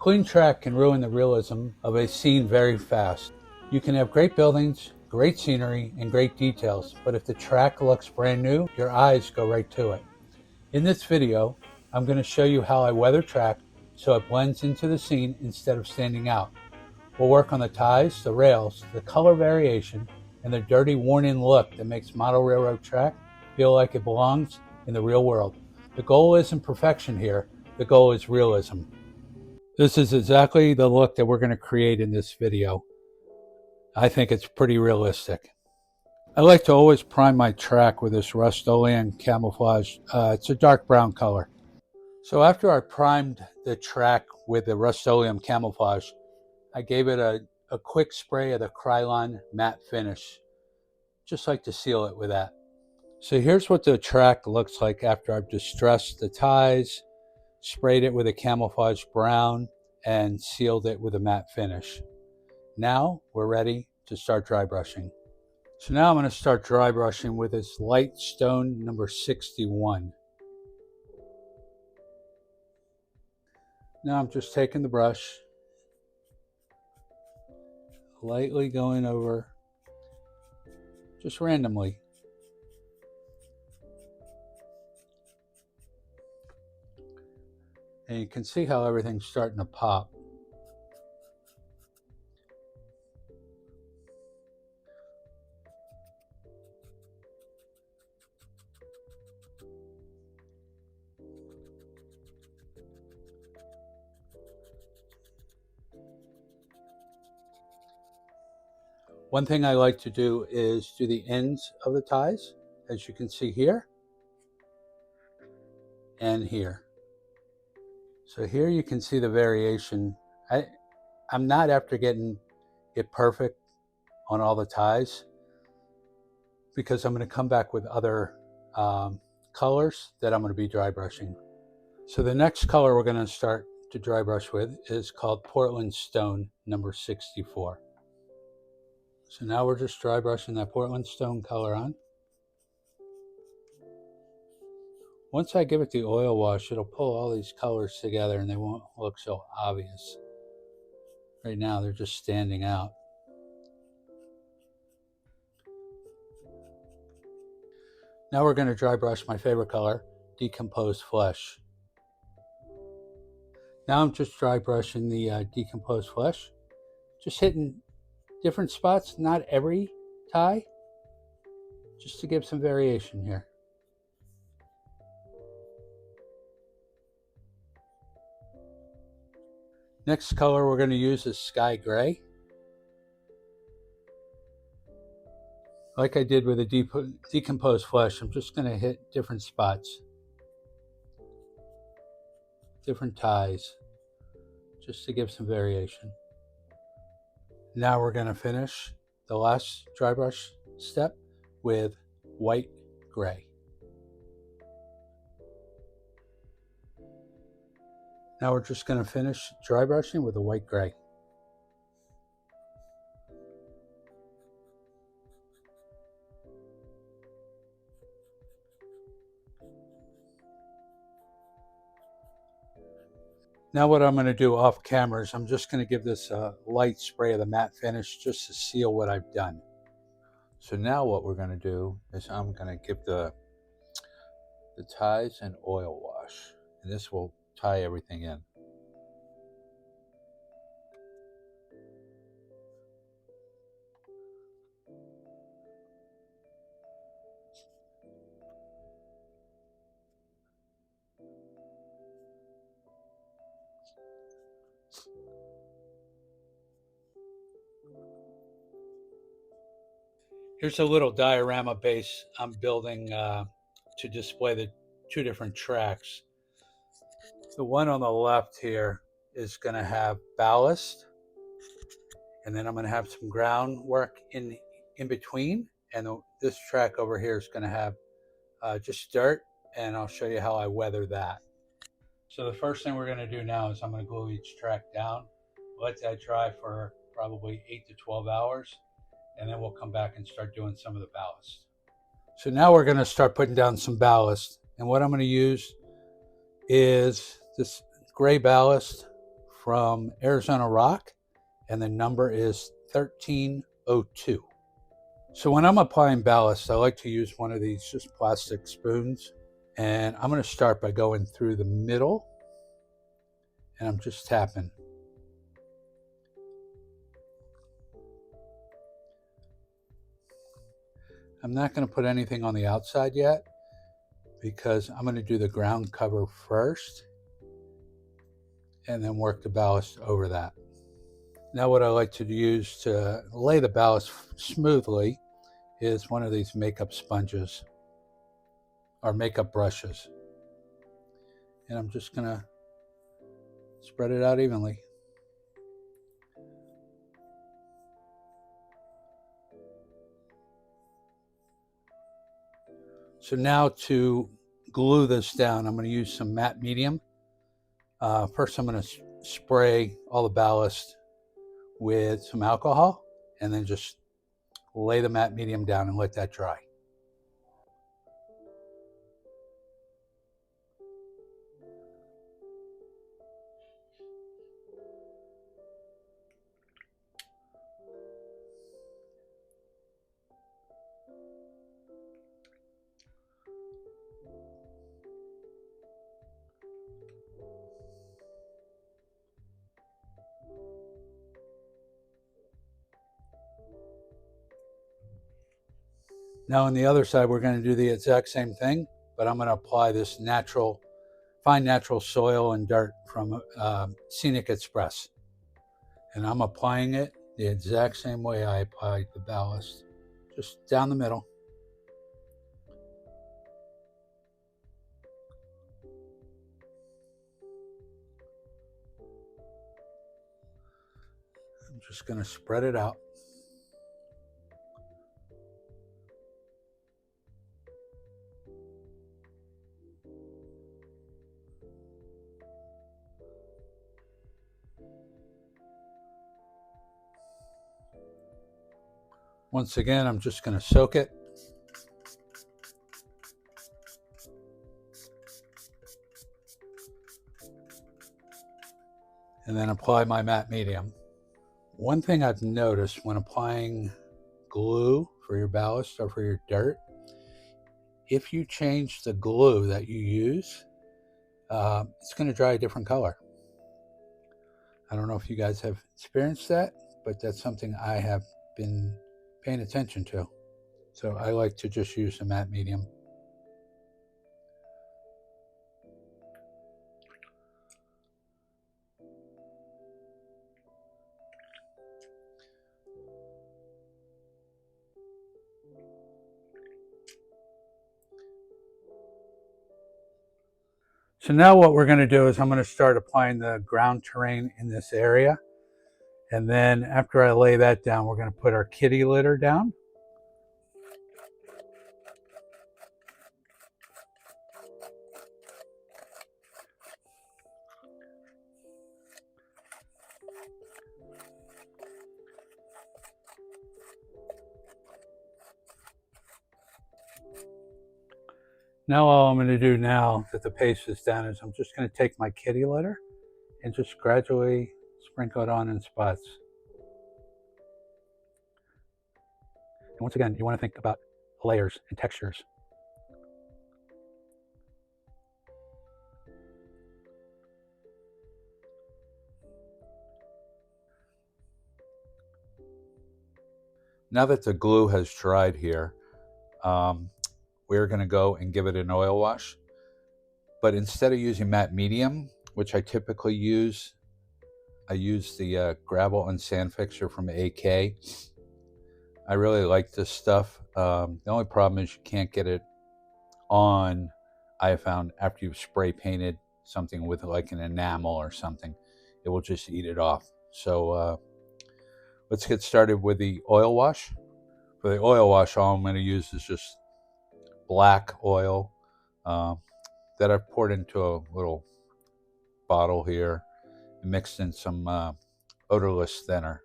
Clean track can ruin the realism of a scene very fast. You can have great buildings, great scenery, and great details, but if the track looks brand new, your eyes go right to it. In this video, I'm going to show you how I weather track so it blends into the scene instead of standing out. We'll work on the ties, the rails, the color variation, and the dirty, worn-in look that makes model railroad track feel like it belongs in the real world. The goal isn't perfection here, the goal is realism. This is exactly the look that we're going to create in this video. I think it's pretty realistic. I like to always prime my track with this Rust-Oleum camouflage. It's a dark brown color. So after I primed the track with the Rust-Oleum camouflage, I gave it a quick spray of the Krylon matte finish, just like to seal it with that. So here's what the track looks like after I've distressed the ties, sprayed it with a camouflage brown, and sealed it with a matte finish. Now we're ready to start dry brushing. So now I'm going to start dry brushing with this light stone number 61. Now I'm just taking the brush, lightly going over, just randomly. And you can see how everything's starting to pop. One thing I like to do is do the ends of the ties, as you can see here and here. So here you can see the variation. I'm not after getting it perfect on all the ties because I'm going to come back with other colors that I'm going to be dry brushing. So the next color we're going to start to dry brush with is called Portland Stone number 64. So now we're just dry brushing that Portland Stone color on. Once I give it the oil wash, it'll pull all these colors together and they won't look so obvious. Right now they're just standing out. Now we're going to dry brush my favorite color, Decomposed Flesh. Now I'm just dry brushing the Decomposed Flesh, just hitting different spots, not every tie, just to give some variation here. Next color we're going to use is Sky Gray. Like I did with the Decomposed Flesh, I'm just going to hit different spots, different ties, just to give some variation. Now we're going to finish the last dry brush step with White Gray. Now we're just going to finish dry brushing with a White Gray. Now what I'm going to do off camera is I'm just going to give this a light spray of the matte finish just to seal what I've done. So now what we're going to do is I'm going to give the ties an oil wash, and this will tie everything in. Here's a little diorama base I'm building to display the two different tracks. The one on the left here is going to have ballast, and then I'm going to have some groundwork in between, and this track over here is going to have just dirt, and I'll show you how I weather that. So the first thing we're going to do now is I'm going to glue each track down, let that dry for probably 8 to 12 hours, and then we'll come back and start doing some of the ballast. So now we're going to start putting down some ballast, and what I'm going to use is this gray ballast from Arizona Rock, and the number is 1302. So when I'm applying ballast, I like to use one of these just plastic spoons, and I'm going to start by going through the middle, and I'm just tapping. I'm not going to put anything on the outside yet because I'm going to do the ground cover first and then work the ballast over that. Now what I like to use to lay the ballast smoothly is one of these makeup sponges or makeup brushes. And I'm just going to spread it out evenly. So now to glue this down, I'm going to use some matte medium. First, I'm going to spray all the ballast with some alcohol and then just lay the matte medium down and let that dry. Now on the other side, we're going to do the exact same thing, but I'm going to apply this fine natural soil and dirt from Scenic Express. And I'm applying it the exact same way I applied the ballast, just down the middle. I'm just going to spread it out. Once again, I'm just going to soak it. And then apply my matte medium. One thing I've noticed when applying glue for your ballast or for your dirt, if you change the glue that you use, it's going to dry a different color. I don't know if you guys have experienced that, but that's something I have been paying attention to. So I like to just use a matte medium. So now what we're going to do is I'm going to start applying the ground terrain in this area. And then after I lay that down, we're going to put our kitty litter down. Now all I'm going to do now that the paste is down is I'm just going to take my kitty litter and just gradually sprinkle it on in spots. And once again, you want to think about layers and textures. Now that the glue has dried here, we're going to go and give it an oil wash. But instead of using matte medium, which I typically use, I use the gravel and sand fixer from AK. I really like this stuff. The only problem is you can't get it on, I have found, after you've spray painted something with like an enamel or something. It will just eat it off. So let's get started with the oil wash. For the oil wash, all I'm going to use is just black oil that I've poured into a little bottle here and mixed in some odorless thinner.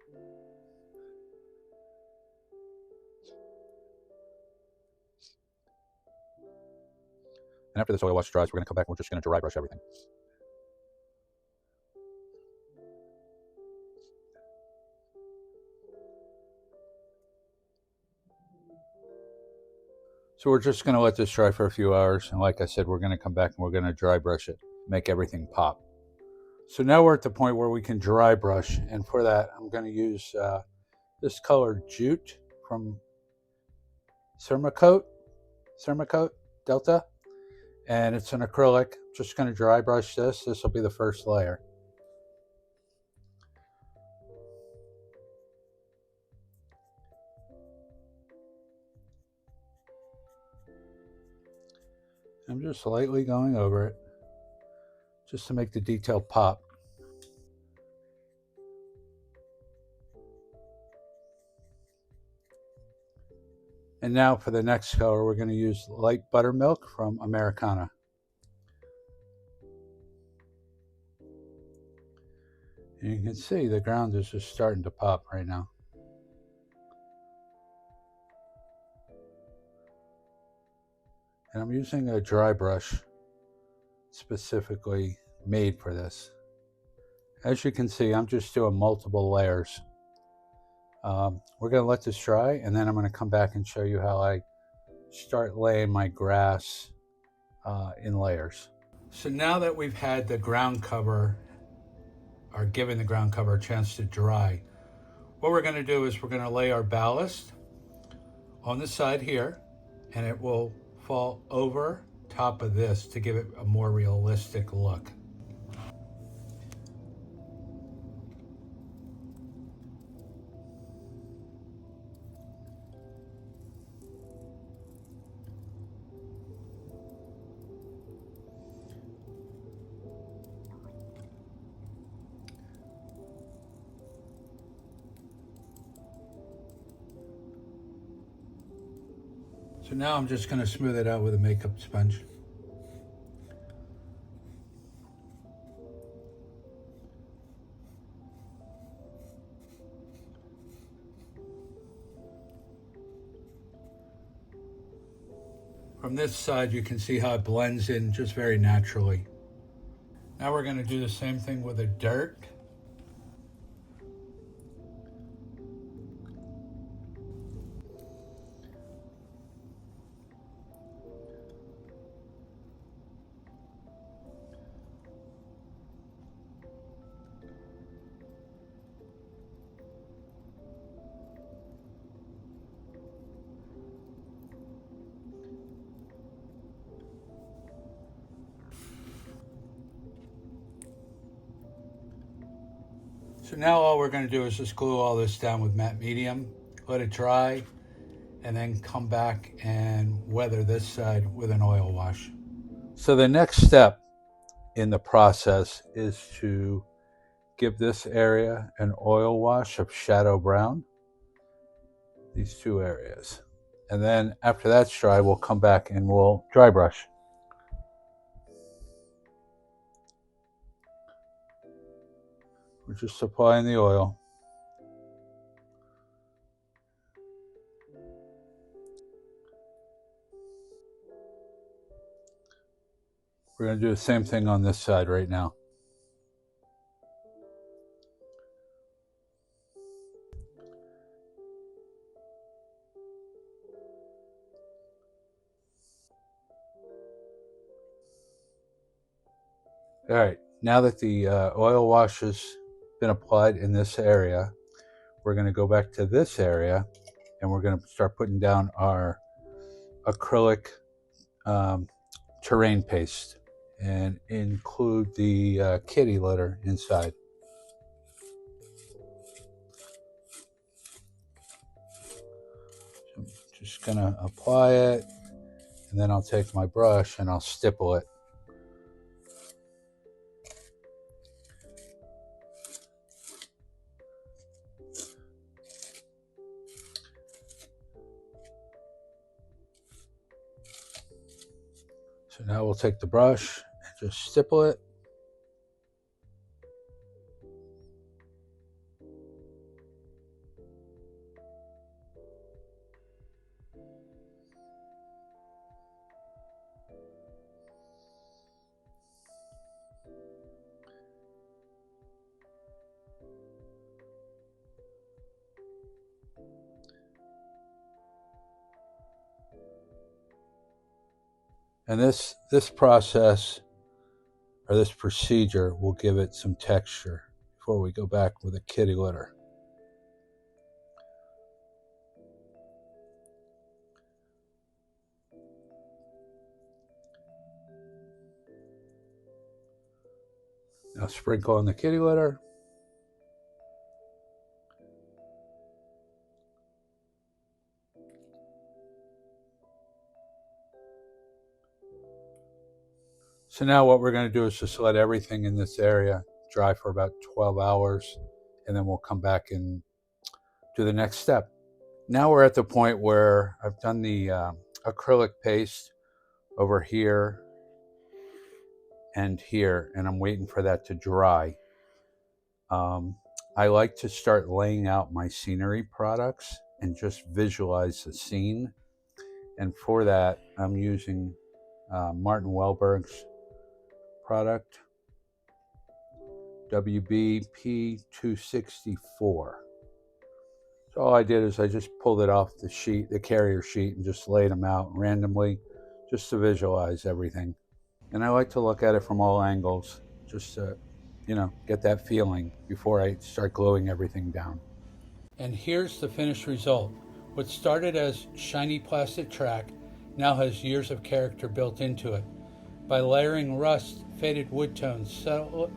And after this oil wash dries, we're going to come back and we're just going to dry brush everything. So we're just going to let this dry for a few hours. And like I said, we're going to come back and we're going to dry brush it, make everything pop. So now we're at the point where we can dry brush. And for that, I'm going to use this color Jute from Thermocoat Delta. And it's an acrylic. Just going to dry brush this. This will be the first layer. I'm just lightly going over it just to make the detail pop. And now for the next color, we're going to use light buttermilk from Americana. And you can see the ground is just starting to pop right now. And I'm using a dry brush specifically made for this. As you can see, I'm just doing multiple layers. We're going to let this dry, and then I'm going to come back and show you how I start laying my grass in layers. So now that we've had the ground cover, or given the ground cover a chance to dry, what we're going to do is we're going to lay our ballast on the side here, and it will fall over top of this to give it a more realistic look. So now I'm just going to smooth it out with a makeup sponge. From this side, you can see how it blends in just very naturally. Now we're going to do the same thing with the dirt. So now all we're going to do is just glue all this down with matte medium, let it dry, and then come back and weather this side with an oil wash. So the next step in the process is to give this area an oil wash of shadow brown, these two areas. And then after that's dry, we'll come back and we'll dry brush. We're just applying the oil. We're going to do the same thing on this side right now. All right, now that the oil wash has been applied in this area, we're going to go back to this area and we're going to start putting down our acrylic terrain paste and include the kitty litter inside. So I'm just going to apply it, and then I'll take my brush and I'll stipple it. So now we'll take the brush and just stipple it. And this process or this procedure will give it some texture before we go back with a kitty litter. Now sprinkle on the kitty litter. So now what we're going to do is just let everything in this area dry for about 12 hours, and then we'll come back and do the next step. Now we're at the point where I've done the acrylic paste over here and here, and I'm waiting for that to dry. I like to start laying out my scenery products and just visualize the scene. And for that, I'm using Martin Welberg's product, WBP 264. So all I did is I just pulled it off the sheet, the carrier sheet, and just laid them out randomly just to visualize everything. And I like to look at it from all angles just to, get that feeling before I start gluing everything down. And here's the finished result. What started as shiny plastic track now has years of character built into it. By layering rust, faded wood tones,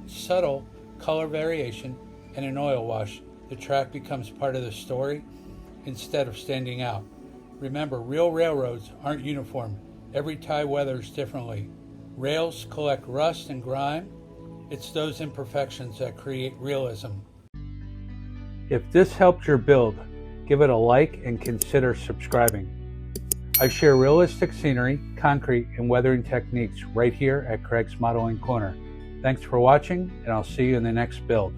subtle color variation, and an oil wash, the track becomes part of the story instead of standing out. Remember, real railroads aren't uniform. Every tie weathers differently. Rails collect rust and grime. It's those imperfections that create realism. If this helped your build, give it a like and consider subscribing. I share realistic scenery, concrete, and weathering techniques right here at Craig's Modeling Corner. Thanks for watching, and I'll see you in the next build.